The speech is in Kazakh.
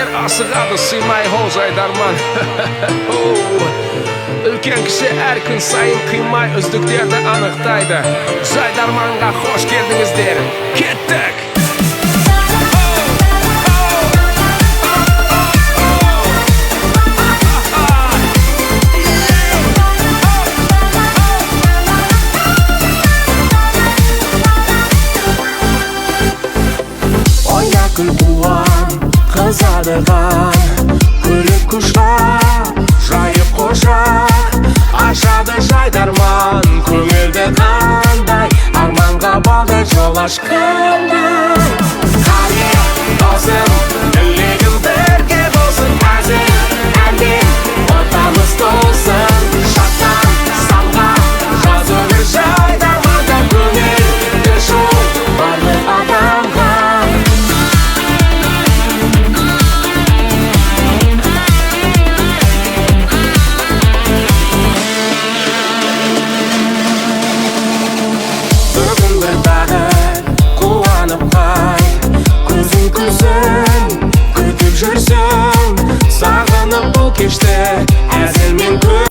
Өздіктер асығады сыймай ол жайдарман. Үлкен кіші әр күн сайын қимай үздіктерді анықтайды. Жайдарманға қош келдіңіздер. Кеттік! Ойна күл қуан, қызадыған, күліп құшқа, жайып қоша, ашады жайдарман, көңілді қандай, арманға балды жол ашқандай.